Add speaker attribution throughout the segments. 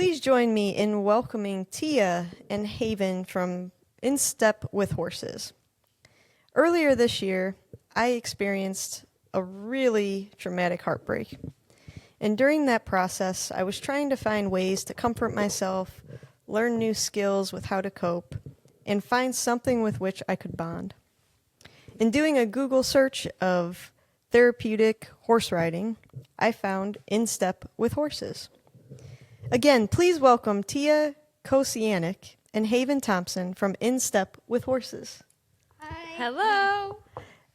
Speaker 1: Please join me in welcoming Tia and Haven from In Step with Horses. Earlier this year, I experienced a really traumatic heartbreak. And during that process, I was trying to find ways to comfort myself, learn new skills with how to cope, and find something with which I could bond. In doing a Google search of therapeutic horse riding, I found In Step with Horses. Again, please welcome Tia Kosianik and Haven Thompson from In Step with Horses.
Speaker 2: Hi.
Speaker 3: Hello.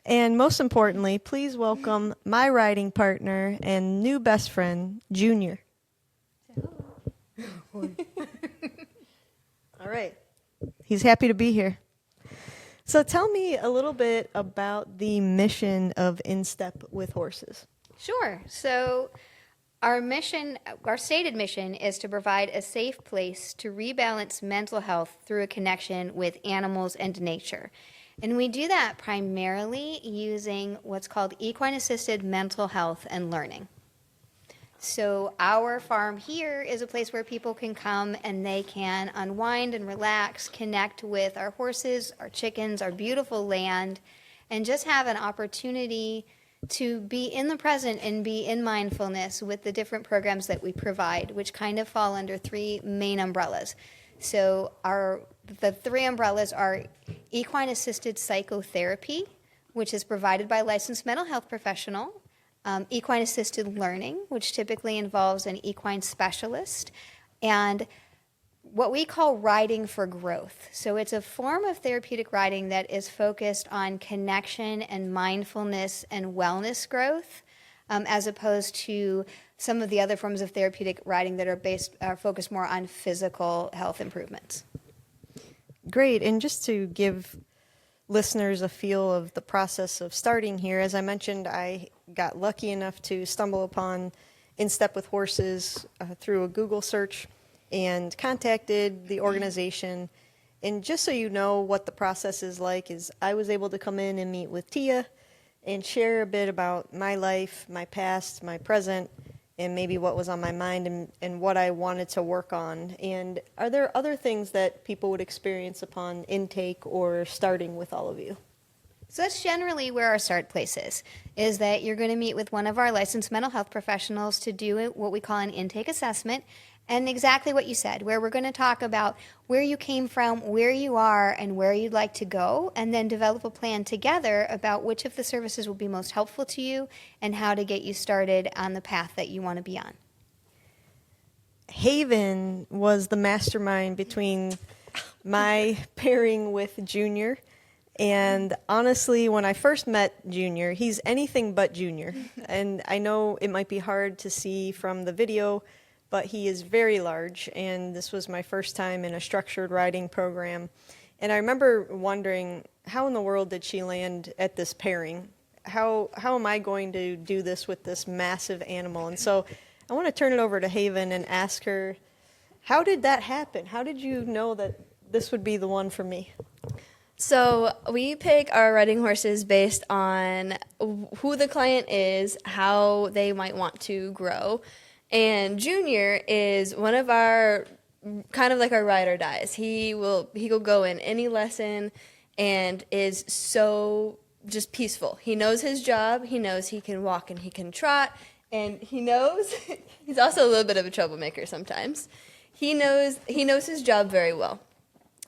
Speaker 1: And most importantly, please welcome my riding partner and new best friend, Junior. All right. He's happy to be here. So tell me a little bit about the mission of In Step with Horses.
Speaker 2: Sure. So our stated mission is to provide a safe place to rebalance mental health through a connection with animals and nature. And we do that primarily using what's called equine-assisted mental health and learning. So our farm here is a place where people can come and they can unwind and relax, connect with our horses, our chickens, our beautiful land, and just have an opportunity to be in the present and be in mindfulness with the different programs that we provide, which kind of fall under three main umbrellas. So the three umbrellas are equine-assisted psychotherapy, which is provided by a licensed mental health professional, equine-assisted learning, which typically involves an equine specialist, and what we call riding for growth. So it's a form of therapeutic riding that is focused on connection and mindfulness and wellness growth, as opposed to some of the other forms of therapeutic riding that are focused more on physical health improvements.
Speaker 1: Great. And just to give listeners a feel of the process of starting here, as I mentioned, I got lucky enough to stumble upon In Step with Horses through a Google search and contacted the organization. And just so you know what the process is like, is I was able to come in and meet with Tia and share a bit about my life, my past, my present, and maybe what was on my mind and what I wanted to work on. And are there other things that people would experience upon intake or starting with all of you?
Speaker 2: So that's generally where our start place is that you're going to meet with one of our licensed mental health professionals to do what we call an intake assessment. And exactly what you said, where we're going to talk about where you came from, where you are, and where you'd like to go, and then develop a plan together about which of the services will be most helpful to you and how to get you started on the path that you want to be on.
Speaker 1: Haven was the mastermind between my pairing with Junior. And honestly, when I first met Junior, he's anything but Junior. And I know it might be hard to see from the video, but he is very large, and this was my first time in a structured riding program. And I remember wondering, how in the world did she land at this pairing? How am I going to do this with this massive animal? And so I want to turn it over to Haven and ask her, how did that happen? How did you know that this would be the one for me?
Speaker 3: So we pick our riding horses based on who the client is, how they might want to grow. And Junior is one of our, kind of like our ride or dies. He will go in any lesson and is so just peaceful. He knows his job. He knows he can walk and he can trot. And he knows, he's also a little bit of a troublemaker sometimes. He knows his job very well.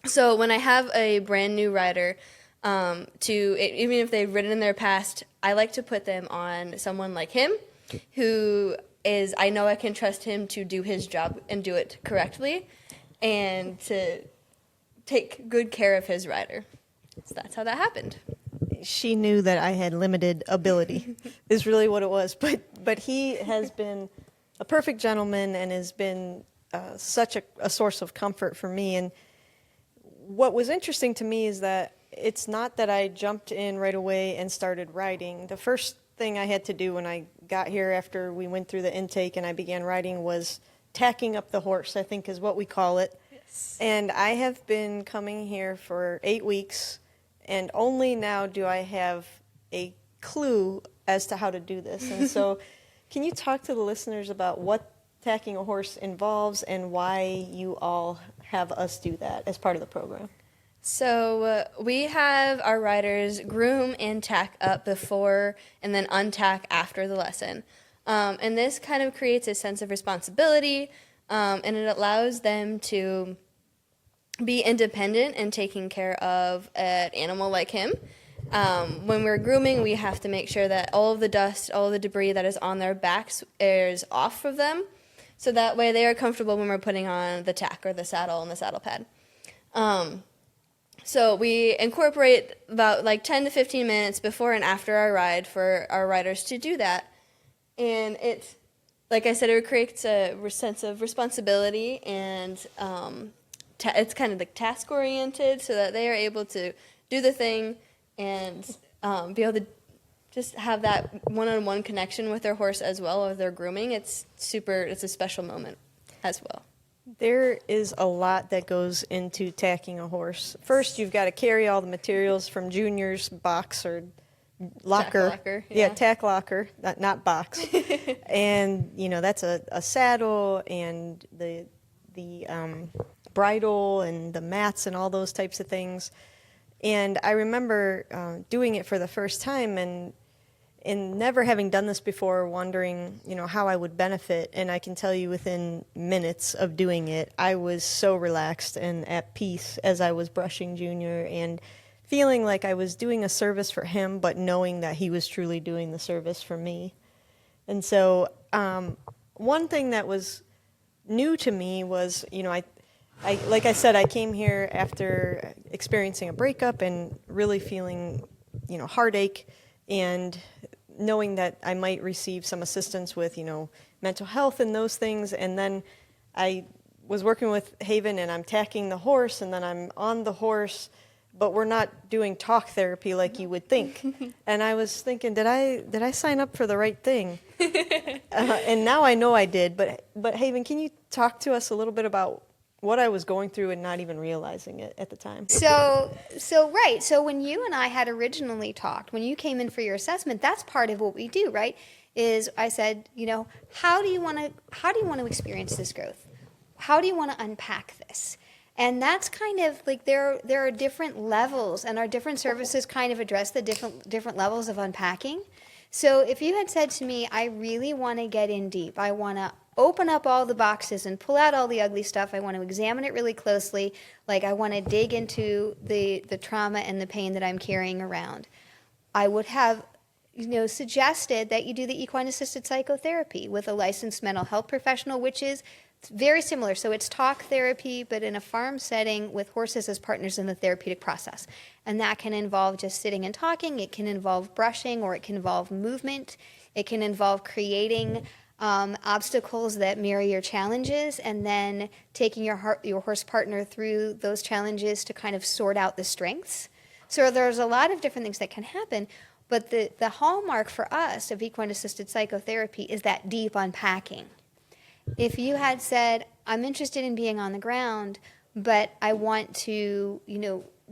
Speaker 3: So when I have a brand new rider, even if they've ridden in their past, I like to put them on someone like him who I know I can trust him to do his job and do it correctly and to take good care of his rider. So that's how that happened.
Speaker 1: She knew that I had limited ability is really what it was. But he has been a perfect gentleman and has been such a source of comfort for me. And what was interesting to me is that it's not that I jumped in right away and started riding. The first thing I had to do when I got here after we went through the intake and I began riding was tacking up the horse, I think is what we call it. Yes. And I have been coming here for 8 weeks, and only now do I have a clue as to how to do this. And so can you talk to the listeners about what tacking a horse involves and why you all have us do that as part of the program.
Speaker 3: So we have our riders groom and tack up before and then untack after the lesson. And this kind of creates a sense of responsibility, and it allows them to be independent and taking care of an animal like him. When we're grooming, we have to make sure that all of the dust, all of the debris that is on their backs is off of them, so that way they are comfortable when we're putting on the tack or the saddle and the saddle pad. So we incorporate about like 10 to 15 minutes before and after our ride for our riders to do that. And it, like I said, it creates a sense of responsibility, and it's kind of like task oriented, so that they are able to do the thing and be able to just have that one-on-one connection with their horse as well as their grooming. It's a special moment as well.
Speaker 1: There is a lot that goes into tacking a horse. First, you've got to carry all the materials from Junior's box or locker.
Speaker 3: Tack locker,
Speaker 1: Yeah,
Speaker 3: yeah.
Speaker 1: tack locker, not box. And, that's a saddle and the bridle and the mats and all those types of things. And I remember doing it for the first time and never having done this before, wondering, how I would benefit. And I can tell you within minutes of doing it, I was so relaxed and at peace as I was brushing Junior and feeling like I was doing a service for him, but knowing that he was truly doing the service for me. And so one thing that was new to me was, I like I said, I came here after experiencing a breakup and really feeling, heartache, and knowing that I might receive some assistance with, mental health and those things. And then I was working with Haven, and I'm tacking the horse, and then I'm on the horse, but we're not doing talk therapy like you would think. And I was thinking, did I sign up for the right thing? And now I know I did. But Haven, can you talk to us a little bit about what I was going through and not even realizing it at the time?
Speaker 2: So right. So when you and I had originally talked, when you came in for your assessment, that's part of what we do, right? Is I said, how do you want to experience this growth? How do you want to unpack this? And that's kind of like there are different levels, and our different services kind of address the different levels of unpacking. So if you had said to me, I really want to get in deep, I want to open up all the boxes and pull out all the ugly stuff, I want to examine it really closely, like I want to dig into the trauma and the pain that I'm carrying around, I would have suggested that you do the equine assisted psychotherapy with a licensed mental health professional, which is very similar. So it's talk therapy, but in a farm setting with horses as partners in the therapeutic process. And that can involve just sitting and talking. It can involve brushing, or it can involve movement. It can involve creating obstacles that mirror your challenges, and then taking your horse partner through those challenges to kind of sort out the strengths. So there's a lot of different things that can happen. But the hallmark for us of equine-assisted psychotherapy is that deep unpacking. If you had said, I'm interested in being on the ground, but I want to,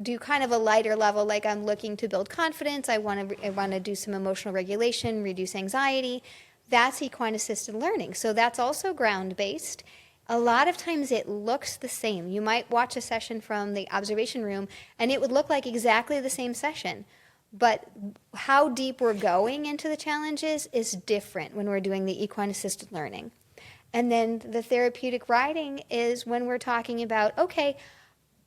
Speaker 2: do kind of a lighter level, like I'm looking to build confidence, I want to do some emotional regulation, reduce anxiety, that's equine-assisted learning. So that's also ground-based. A lot of times it looks the same. You might watch a session from the observation room, and it would look like exactly the same session. But how deep we're going into the challenges is different when we're doing the equine-assisted learning. And then the therapeutic riding is when we're talking about, okay,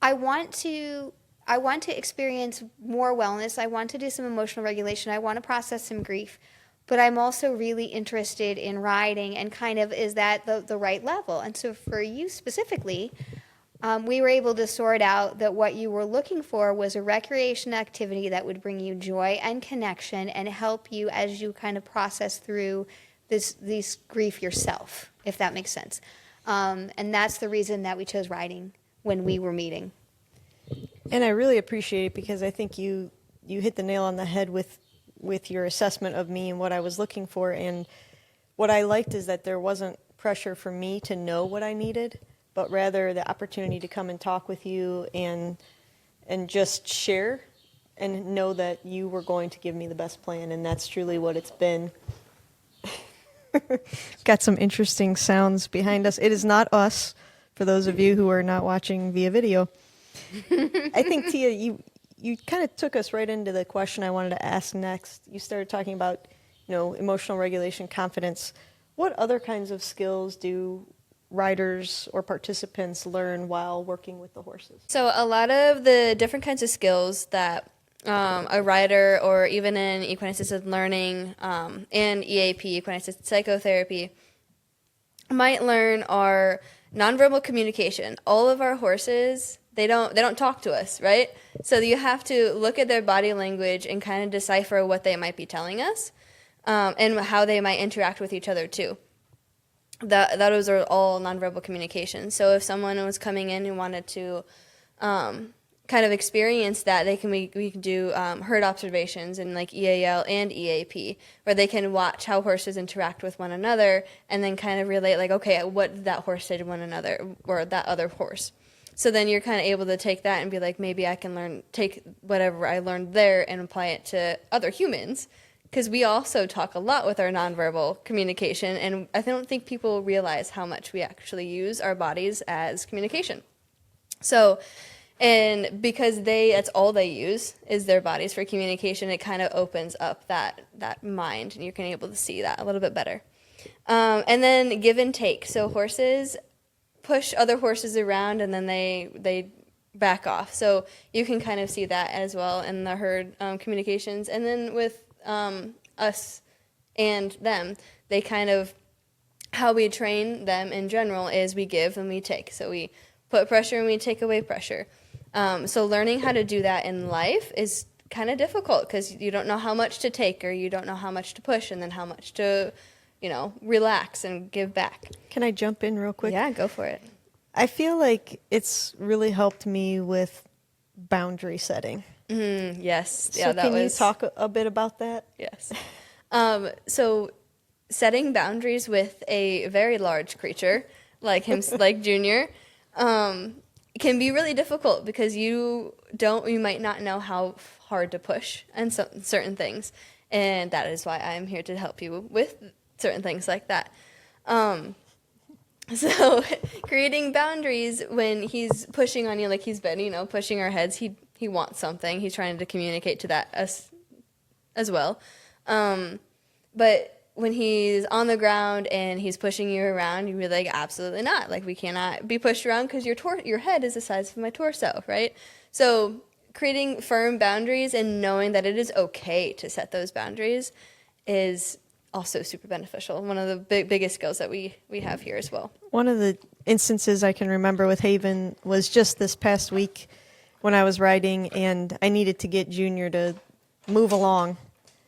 Speaker 2: I want to experience more wellness. I want to do some emotional regulation. I want to process some grief. But I'm also really interested in riding, and kind of, is that the right level? And so for you specifically, we were able to sort out that what you were looking for was a recreation activity that would bring you joy and connection and help you as you kind of process through this grief yourself, if that makes sense. And that's the reason that we chose riding when we were meeting.
Speaker 1: And I really appreciate it, because I think you hit the nail on the head with your assessment of me and what I was looking for. And what I liked is that there wasn't pressure for me to know what I needed, but rather the opportunity to come and talk with you and just share and know that you were going to give me the best plan. And that's truly what it's been. Got some interesting sounds behind us. It is not us, for those of you who are not watching via video. I think, Tia, you kind of took us right into the question I wanted to ask next. You started talking about, emotional regulation, confidence. What other kinds of skills do riders or participants learn while working with the horses?
Speaker 3: So a lot of the different kinds of skills that a rider or even in equine assisted learning and EAP, equine assisted psychotherapy, might learn are nonverbal communication. All of our horses, they don't talk to us, right? So you have to look at their body language and kind of decipher what they might be telling us and how they might interact with each other too. Those are all nonverbal communication. So if someone was coming in and wanted to kind of experience that, we can do herd observations in like EAL and EAP, where they can watch how horses interact with one another and then kind of relate like, okay, what did that horse say to one another or that other horse? So then you're kind of able to take that and be like, maybe I can take whatever I learned there and apply it to other humans. Because we also talk a lot with our nonverbal communication, and I don't think people realize how much we actually use our bodies as communication. So, and because that's all they use is their bodies for communication, it kind of opens up that mind, and you can able to see that a little bit better. And then give and take. So horses push other horses around, and then they back off. So you can kind of see that as well in the herd communications. And then with us and them, they kind of, how we train them in general is we give and we take. So we put pressure and we take away pressure. So learning how to do that in life is kind of difficult because you don't know how much to take or you don't know how much to push and then how much to, relax and give back.
Speaker 1: Can I jump in real quick?
Speaker 3: Yeah, go for it.
Speaker 1: I feel like it's really helped me with boundary setting.
Speaker 3: Yes.
Speaker 1: So can you talk a bit about that?
Speaker 3: Yes. So setting boundaries with a very large creature like him, like Junior, can be really difficult because you might not know how hard to push and certain things, and that is why I'm here to help you with certain things like that. So creating boundaries when he's pushing on you, like he's been, pushing our heads, he wants something. He's trying to communicate to that us as well. But when he's on the ground and he's pushing you around, you'd be like, absolutely not. Like, we cannot be pushed around because your head is the size of my torso, right? So creating firm boundaries and knowing that it is okay to set those boundaries is also super beneficial. One of the biggest skills that we have here as well.
Speaker 1: One of the instances I can remember with Haven was just this past week when I was riding and I needed to get Junior to move along.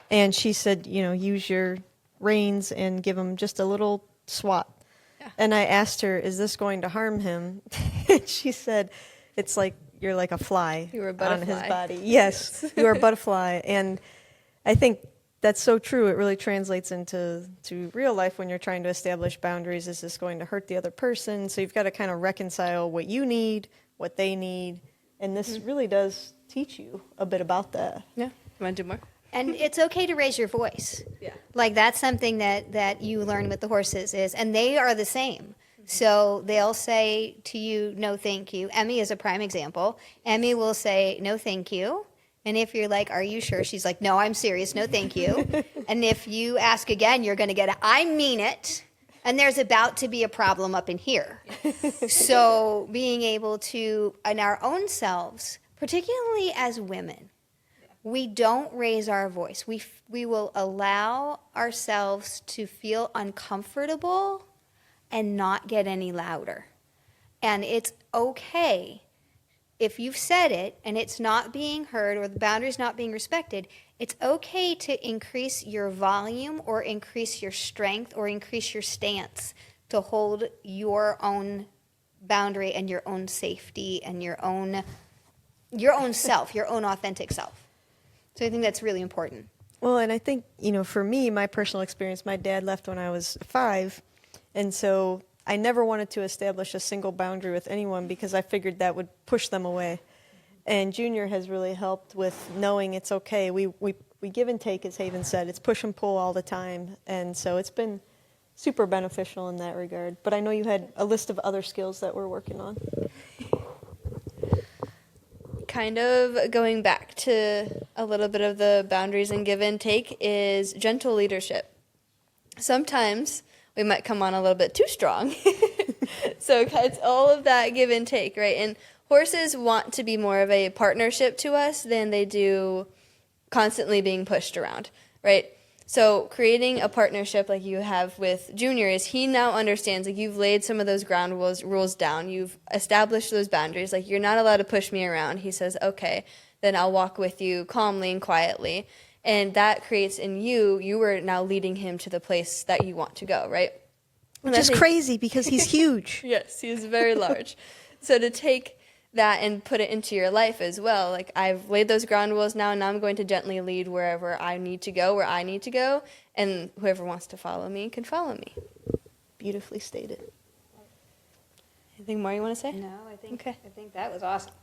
Speaker 1: And she said, use your reins and give him just a little swat. Yeah. And I asked her, is this going to harm him? She said, it's like you're like a fly on his body. Yes, you are a butterfly. And I think that's so true. It really translates into real life when you're trying to establish boundaries. Is this going to hurt the other person? So you've got to kind of reconcile what you need, what they need. And this really does teach you a bit about that.
Speaker 3: Yeah. You want to do more?
Speaker 2: And it's okay to raise your voice.
Speaker 3: Yeah.
Speaker 2: Like that's something that you learn with the horses and they are the same. So they'll say to you, no, thank you. Emmy is a prime example. Emmy will say, no, thank you. And if you're like, are you sure? She's like, no, I'm serious. No, thank you. And if you ask again, you're going to get a, I mean it. And there's about to be a problem up in here. So being able to, in our own selves, particularly as women, we don't raise our voice. We will allow ourselves to feel uncomfortable and not get any louder. And it's okay if you've said it and it's not being heard or the boundary's not being respected, it's okay to increase your volume or increase your strength or increase your stance to hold your own boundary and your own safety and your own self, your own authentic self. So I think that's really important.
Speaker 1: Well, and I think, for me, my personal experience, my dad left when I was 5, and so I never wanted to establish a single boundary with anyone because I figured that would push them away. And Junior has really helped with knowing it's okay. We give and take, as Haven said. It's push and pull all the time. And so it's been super beneficial in that regard. But I know you had a list of other skills that we're working on.
Speaker 3: Kind of going back to a little bit of the boundaries and give and take is gentle leadership. Sometimes we might come on a little bit too strong. So it's all of that give and take, right? And horses want to be more of a partnership to us than they do constantly being pushed around, right? So creating a partnership like you have with Junior is he now understands, like you've laid some of those ground rules down. You've established those boundaries. Like you're not allowed to push me around. He says, okay, then I'll walk with you calmly and quietly. And that creates in you are now leading him to the place that you want to go, right?
Speaker 1: Which is crazy because he's huge.
Speaker 3: Yes, he is very large. So to take that and put it into your life as well. Like I've laid those ground rules now, and now I'm going to gently lead wherever I need to go, where I need to go, and whoever wants to follow me can follow me.
Speaker 1: Beautifully stated.
Speaker 3: Anything more you want to say?
Speaker 2: No, I think
Speaker 3: Okay.
Speaker 2: I think that was awesome.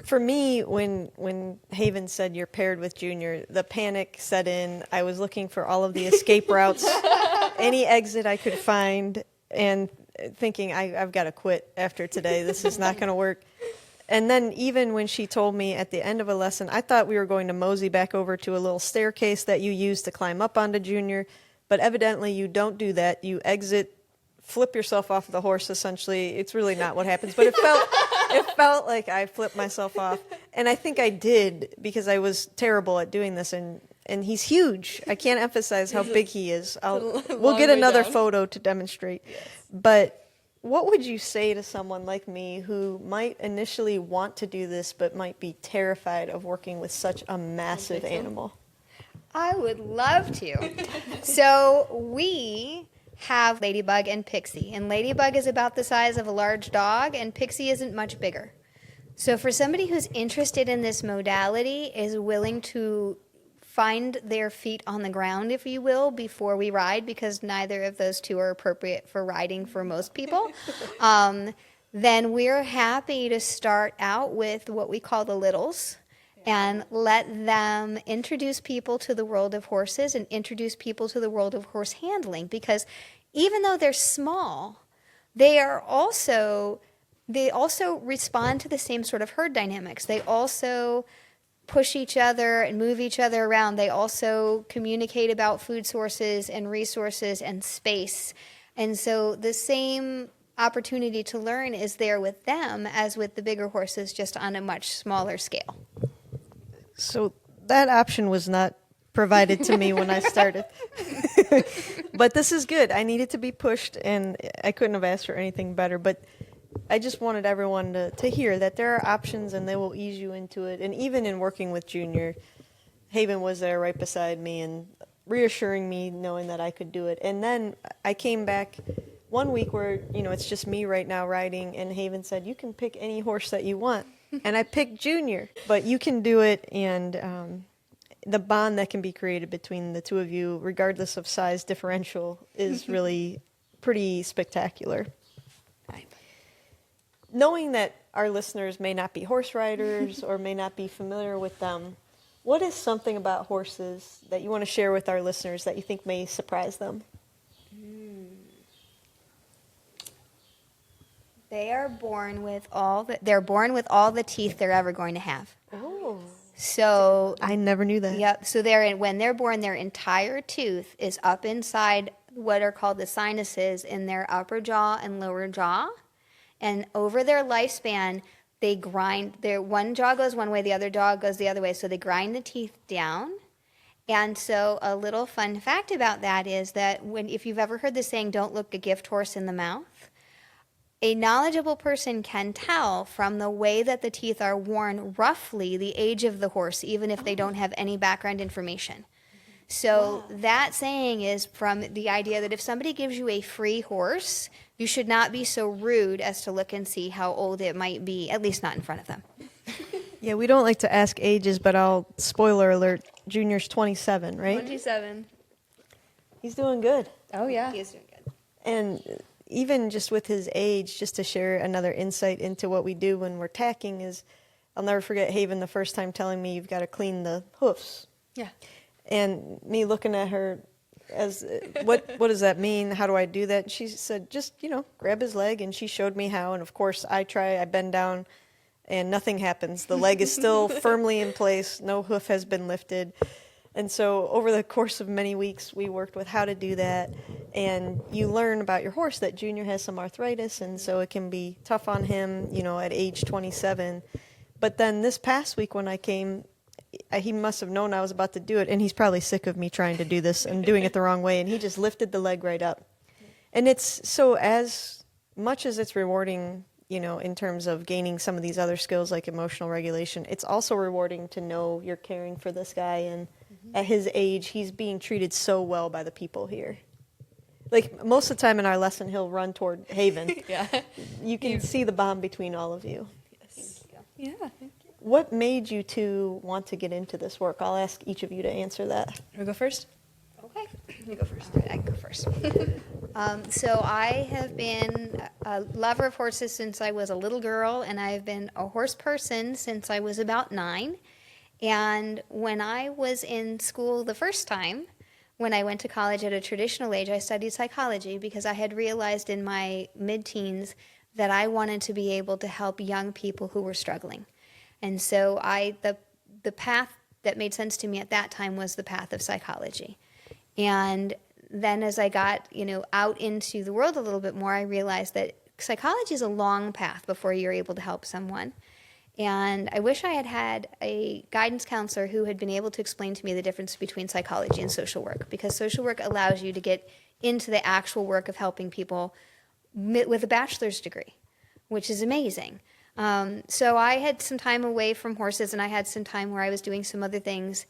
Speaker 1: For me, when Haven said you're paired with Junior, the panic set in. I was looking for all of the escape routes, any exit I could find, and thinking I've got to quit after today. This is not going to work. And then even when she told me at the end of a lesson, I thought we were going to mosey back over to a little staircase that you use to climb up onto Junior, but evidently you don't do that. You exit, flip yourself off the horse, essentially. It's really not what happens, but it felt like I flipped myself off. And I think I did because I was terrible at doing this, and he's huge. I can't emphasize how big he is. We'll get another photo to demonstrate. Yes. But what would you say to someone like me who might initially want to do this but might be terrified of working with such a massive animal?
Speaker 2: I would love to. So we have Ladybug and Pixie, and Ladybug is about the size of a large dog, and Pixie isn't much bigger. So for somebody who's interested in this modality, is willing to find their feet on the ground, if you will, before we ride, because neither of those two are appropriate for riding for most people, then we're happy to start out with what we call the littles and let them introduce people to the world of horses and introduce people to the world of horse handling, because even though they're small, they also respond to the same sort of herd dynamics. They also push each other and move each other around. They also communicate about food sources and resources and space. And so the same opportunity to learn is there with them as with the bigger horses, just on a much smaller scale.
Speaker 1: So that option was not provided to me when I started. But this is good. I needed to be pushed, and I couldn't have asked for anything better. But I just wanted everyone to hear that there are options, and they will ease you into it. And even in working with Junior, Haven was there right beside me and reassuring me, knowing that I could do it. And then I came back one week where, it's just me right now riding, and Haven said, you can pick any horse that you want. And I picked Junior. But you can do it, and the bond that can be created between the two of you, regardless of size differential, is really pretty spectacular. Knowing that our listeners may not be horse riders or may not be familiar with them, what is something about horses that you want to share with our listeners that you think may surprise them?
Speaker 2: They are born with all the teeth they're ever going to have.
Speaker 1: Oh.
Speaker 2: So
Speaker 1: I never knew that.
Speaker 2: Yep. So when they're born, their entire tooth is up inside what are called the sinuses in their upper jaw and lower jaw. And over their lifespan, they grind. One jaw goes one way, the other jaw goes the other way. So they grind the teeth down. And so a little fun fact about that is that if you've ever heard the saying, "Don't look a gift horse in the mouth," a knowledgeable person can tell from the way that the teeth are worn roughly the age of the horse, even if they don't have any background information. So that saying is from the idea that if somebody gives you a free horse, you should not be so rude as to look and see how old it might be, at least not in front of them.
Speaker 1: Yeah, we don't like to ask ages, but spoiler alert, Junior's 27, right?
Speaker 3: 27.
Speaker 1: He's doing good.
Speaker 3: Oh, yeah.
Speaker 2: He is doing good.
Speaker 1: And even just with his age, just to share another insight into what we do when we're tacking is, I'll never forget Haven the first time telling me you've got to clean the hoofs.
Speaker 3: Yeah.
Speaker 1: And me looking at her what does that mean? How do I do that? And she said, just, grab his leg. And she showed me how. And of course, I bend down and nothing happens. The leg is still firmly in place. No hoof has been lifted. And so over the course of many weeks, we worked with how to do that. And you learn about your horse that Junior has some arthritis, and so it can be tough on him, at age 27. But then this past week when I came, he must have known I was about to do it, and he's probably sick of me trying to do this and doing it the wrong way, and he just lifted the leg right up. And it's so, as much as it's rewarding, in terms of gaining some of these other skills like emotional regulation, it's also rewarding to know you're caring for this guy, and at his age, he's being treated so well by the people here. Like, most of the time in our lesson, he'll run toward Haven.
Speaker 3: Yeah.
Speaker 1: You can see the bond between all of you.
Speaker 3: Yes. Yeah.
Speaker 1: What made you two want to get into this work? I'll ask each of you to answer that.
Speaker 3: You go first?
Speaker 2: Okay.
Speaker 3: You go first.
Speaker 2: All right, I can go first. So I have been a lover of horses since I was a little girl, and I've been a horse person since I was about 9. And when I was in school the first time, when I went to college at a traditional age, I studied psychology because I had realized in my mid-teens that I wanted to be able to help young people who were struggling. And so the path that made sense to me at that time was the path of psychology. And then as I got, out into the world a little bit more, I realized that psychology is a long path before you're able to help someone. And I wish I had had a guidance counselor who had been able to explain to me the difference between psychology and social work, because social work allows you to get into the actual work of helping people with a bachelor's degree, which is amazing. So I had some time away from horses, and I had some time where I was doing some other things.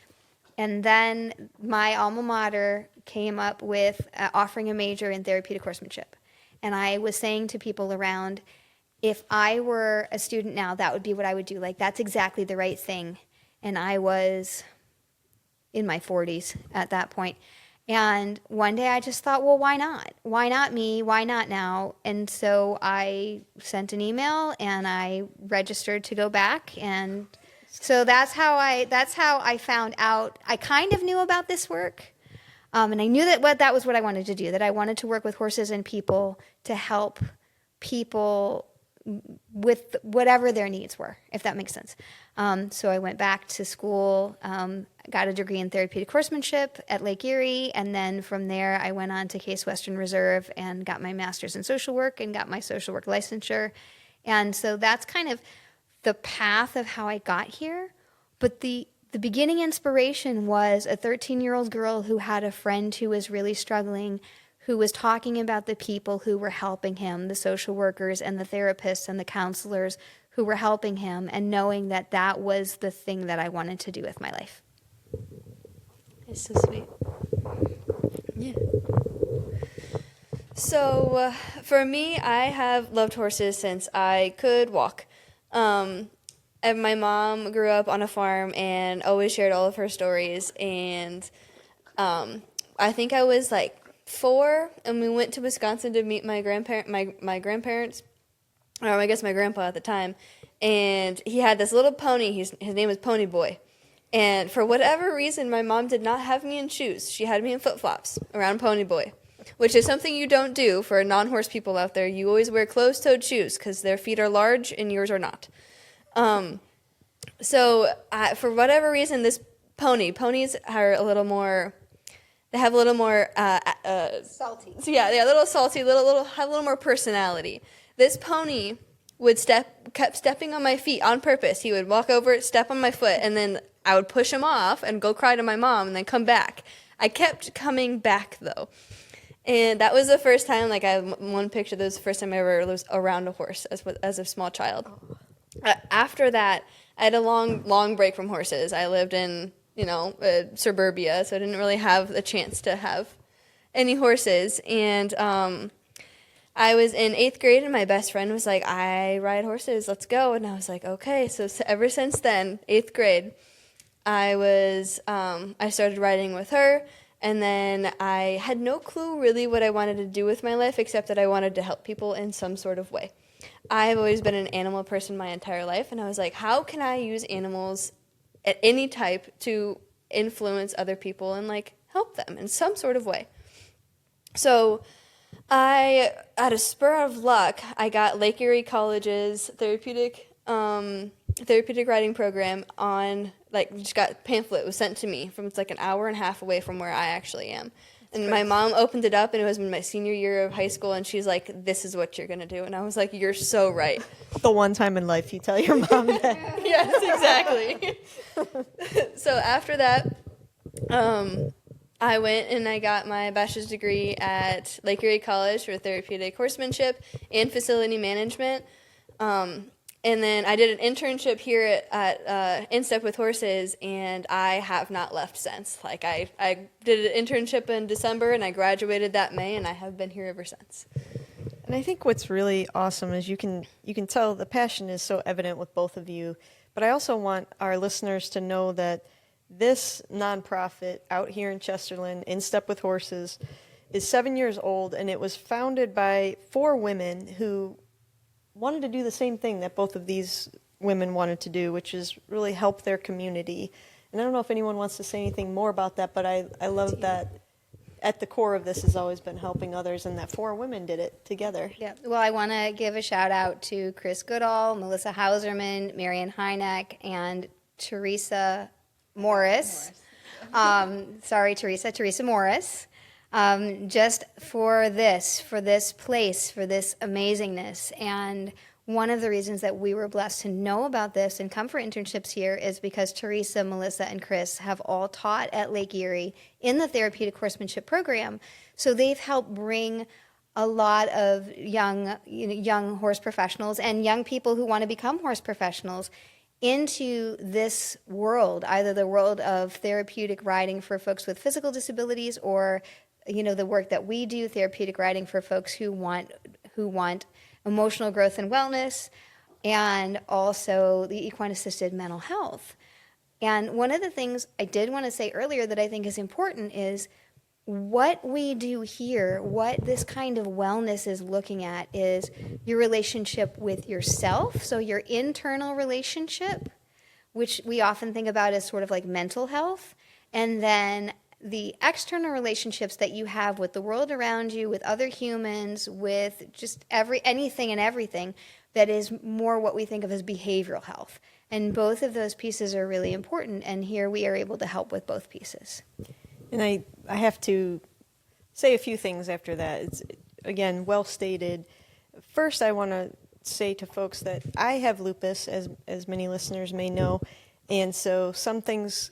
Speaker 2: And then my alma mater came up with offering a major in therapeutic horsemanship. And I was saying to people around, if I were a student now, that would be what I would do. Like, that's exactly the right thing. And I was in my 40s at that point. And one day I just thought, well, why not? Why not me? Why not now? And so I sent an email and I registered to go back. And so that's how I found out. I kind of knew about this work. And I knew that was what I wanted to do, that I wanted to work with horses and people to help people with whatever their needs were, if that makes sense. So I went back to school, got a degree in therapeutic horsemanship at Lake Erie, and then from there I went on to Case Western Reserve and got my master's in social work and got my social work licensure. And so that's kind of the path of how I got here. But the beginning inspiration was a 13-year-old girl who had a friend who was really struggling, who was talking about the people who were helping him, the social workers and the therapists and the counselors who were helping him, and knowing that that was the thing that I wanted to do with my life.
Speaker 3: It's so sweet. Yeah. So for me, I have loved horses since I could walk. And my mom grew up on a farm and always shared all of her stories. And I think I was like 4, and we went to Wisconsin to meet my grandparents, or I guess my grandpa at the time, and he had this little pony. His name was Pony Boy, and for whatever reason, my mom did not have me in shoes. She had me in flip-flops around Pony Boy, which is something you don't do for non-horse people out there. You always wear closed-toed shoes because their feet are large and yours are not. So for whatever reason, this ponies are a little more. They have a little more
Speaker 2: Salty.
Speaker 3: So yeah, they're a little salty, have a little more personality. This pony kept stepping on my feet on purpose. He would walk over, step on my foot, and then I would push him off and go cry to my mom and then come back. I kept coming back though. And that was the first time, like I have one picture, that was the first time I ever was around a horse as a small child. After that, I had a long break from horses. I lived in suburbia, so I didn't really have the chance to have any horses. And I was in 8th grade, and my best friend was like, I ride horses, let's go. And I was like, okay. So ever since then, 8th grade, I started riding with her. And then I had no clue really what I wanted to do with my life, except that I wanted to help people in some sort of way. I've always been an animal person my entire life, and I was like, how can I use animals at any type to influence other people and like help them in some sort of way. So at a spur of luck, I got Lake Erie College's therapeutic riding program on, just got a pamphlet. It was sent to me from, it's like an hour and a half away from where I actually am. And my mom opened it up, and it was in my senior year of high school, and she's like, this is what you're going to do. And I was like, you're so right.
Speaker 1: The one time in life you tell your mom that.
Speaker 3: Yes, exactly. So after that, I went and I got my bachelor's degree at Lake Erie College for therapeutic horsemanship and facility management. And then I did an internship here at In Step with Horses, and I have not left since. I did an internship in December, and I graduated that May, and I have been here ever since.
Speaker 1: And I think what's really awesome is you can tell the passion is so evident with both of you. But I also want our listeners to know that this nonprofit out here in Chesterland, In Step with Horses, is 7 years old, and it was founded by 4 women who wanted to do the same thing that both of these women wanted to do, which is really help their community. And I don't know if anyone wants to say anything more about that, but I love that at the core of this has always been helping others, and that 4 women did it together.
Speaker 2: Yeah. Well, I want to give a shout out to Chris Goodall, Melissa Hauserman, Marian Hynek, and Teresa Morris. Teresa Morris. Just for this place, for this amazingness. And one of the reasons that we were blessed to know about this and come for internships here is because Teresa, Melissa, and Chris have all taught at Lake Erie in the therapeutic horsemanship program. So they've helped bring a lot of young horse professionals and young people who want to become horse professionals into this world, either the world of therapeutic riding for folks with physical disabilities or the work that we do, therapeutic riding for folks who want emotional growth and wellness, and also the equine-assisted mental health. And one of the things I did want to say earlier that I think is important is what we do here, what this kind of wellness is looking at is your relationship with yourself, so your internal relationship, which we often think about as sort of like mental health, and then the external relationships that you have with the world around you, with other humans, with just anything and everything that is more what we think of as behavioral health. And both of those pieces are really important, and here we are able to help with both pieces.
Speaker 1: And I have to say a few things after that. It's, again, well stated. First, I want to say to folks that I have lupus, as many listeners may know, and so some things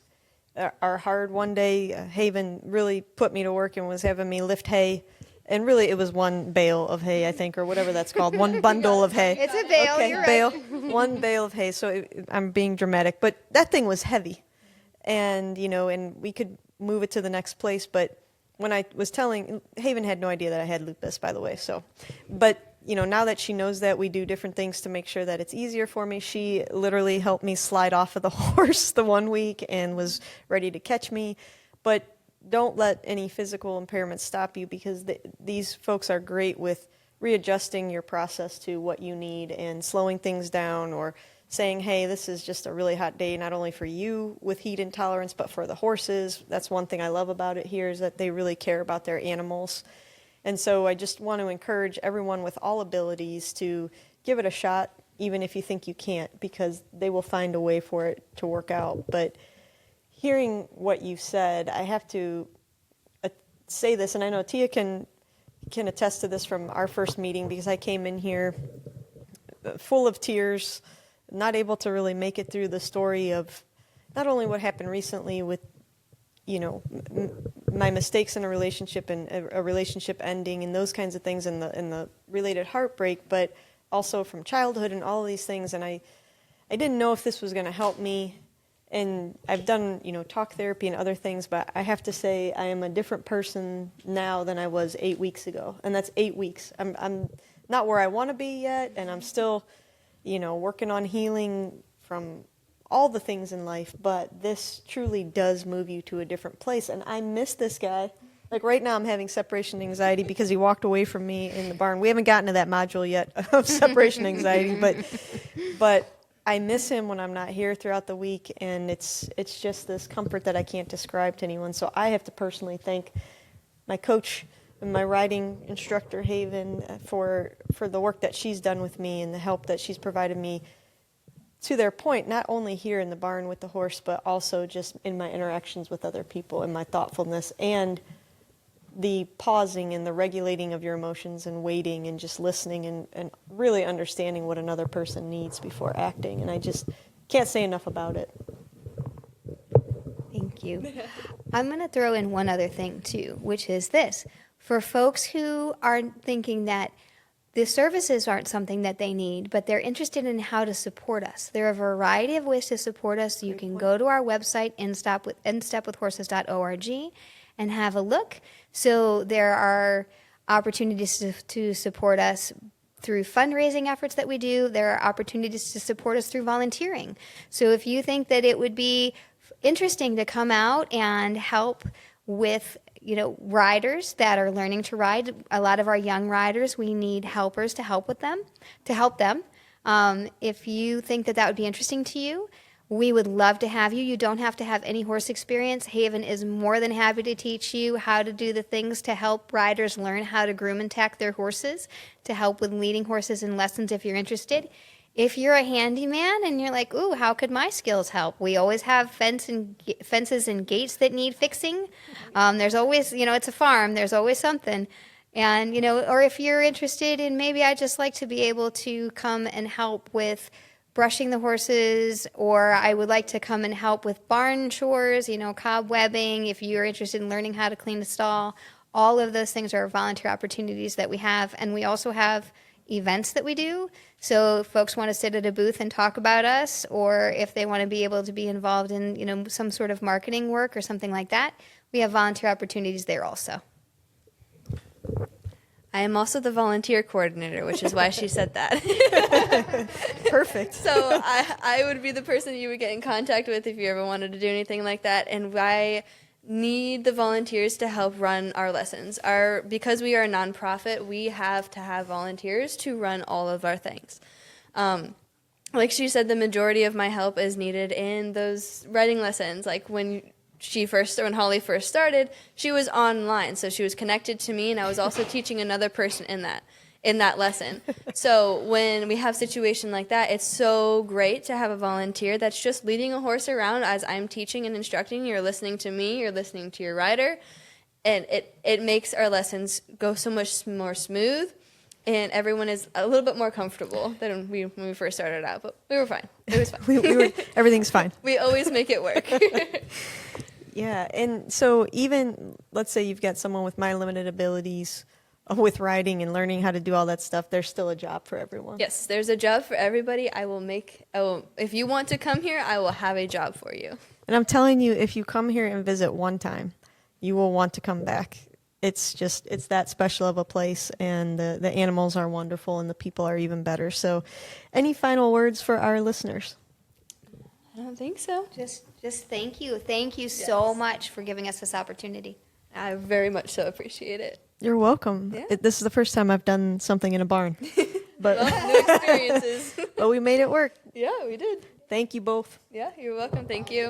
Speaker 1: are hard. One day, Haven really put me to work and was having me lift hay, and really it was one bale of hay, I think, or whatever that's called, one bundle of hay.
Speaker 2: It's a bale,
Speaker 1: okay,
Speaker 2: you're
Speaker 1: bale,
Speaker 2: right.
Speaker 1: one bale of hay. So I'm being dramatic, but that thing was heavy, and and we could move it to the next place. But when I was telling, Haven had no idea that I had lupus, by the way. So, but now that she knows that, we do different things to make sure that it's easier for me. She literally helped me slide off of the horse the one week and was ready to catch me. But don't let any physical impairments stop you, because these folks are great with readjusting your process to what you need and slowing things down, or saying, hey, this is just a really hot day, not only for you with heat intolerance, but for the horses. That's one thing I love about it here, is that they really care about their animals. And so I just want to encourage everyone with all abilities to give it a shot, even if you think you can't, because they will find a way for it to work out. But hearing what you said, I have to say this, and I know Tia can attest to this from our first meeting, because I came in here full of tears, not able to really make it through the story of not only what happened recently with my mistakes in a relationship and a relationship ending and those kinds of things, and the related heartbreak, but also from childhood and all of these things. And I didn't know if this was going to help me. And I've done, talk therapy and other things, but I have to say I am a different person now than I was 8 weeks ago. And that's 8 weeks. I'm not where I want to be yet, and I'm still, working on healing from all the things in life, but this truly does move you to a different place. And I miss this guy. Like right now I'm having separation anxiety because he walked away from me in the barn. We haven't gotten to that module yet of separation anxiety, but I miss him when I'm not here throughout the week, and it's just this comfort that I can't describe to anyone. So I have to personally thank my coach and my riding instructor, Haven, for the work that she's done with me and the help that she's provided me, to their point, not only here in the barn with the horse, but also just in my interactions with other people and my thoughtfulness and the pausing and the regulating of your emotions and waiting and just listening and really understanding what another person needs before acting. And I just can't say enough about it.
Speaker 2: Thank you. I'm going to throw in one other thing too, which is this. For folks who are thinking that the services aren't something that they need, but they're interested in how to support us. There are a variety of ways to support us. You can go to our website, instepwithhorses.org, and have a look. So there are opportunities to support us through fundraising efforts that we do. There are opportunities to support us through volunteering. So if you think that it would be interesting to come out and help with riders that are learning to ride. A lot of our young riders, we need helpers to help them. If you think that would be interesting to you, we would love to have you. You don't have to have any horse experience. Haven is more than happy to teach you how to do the things to help riders learn how to groom and tack their horses, to help with leading horses in lessons if you're interested. If you're a handyman and you're like, ooh, how could my skills help? We always have fences and gates that need fixing. There's always, it's a farm. There's always something. And, or if you're interested in maybe I'd just like to be able to come and help with brushing the horses, or I would like to come and help with barn chores, cobwebbing, if you're interested in learning how to clean a stall. All of those things are volunteer opportunities that we have. And we also have events that we do. So if folks want to sit at a booth and talk about us, or if they want to be able to be involved in, some sort of marketing work or something like that, we have volunteer opportunities there also.
Speaker 3: I am also the volunteer coordinator, which is why she said that.
Speaker 1: Perfect.
Speaker 3: So I would be the person you would get in contact with if you ever wanted to do anything like that. And I need the volunteers to help run our lessons. Because we are a nonprofit, we have to have volunteers to run all of our things. Like she said, the majority of my help is needed in those writing lessons. Like when Holly first started, she was online, so she was connected to me, and I was also teaching another person in that lesson. So when we have a situation like that, it's so great to have a volunteer that's just leading a horse around as I'm teaching and instructing. You're listening to me, you're listening to your rider, and it makes our lessons go so much more smooth, and everyone is a little bit more comfortable than when we first started out. But we were fine. It was fine.
Speaker 1: Everything's fine.
Speaker 3: We always make it work.
Speaker 1: Yeah, and so even, let's say you've got someone with my limited abilities with riding and learning how to do all that stuff, there's still a job for everyone.
Speaker 3: Yes, there's a job for everybody. If you want to come here, I will have a job for you.
Speaker 1: And I'm telling you, if you come here and visit one time, you will want to come back. It's that special of a place, and the animals are wonderful, and the people are even better. So any final words for our listeners?
Speaker 3: I don't think so.
Speaker 2: Just thank you. Thank you so much for giving us this opportunity.
Speaker 3: I very much so appreciate it.
Speaker 1: You're welcome.
Speaker 3: Yeah.
Speaker 1: This is the first time I've done something in a barn. But
Speaker 3: New experiences.
Speaker 1: but we made it work.
Speaker 3: Yeah, we did.
Speaker 1: Thank you both.
Speaker 3: Yeah, you're welcome. Thank you.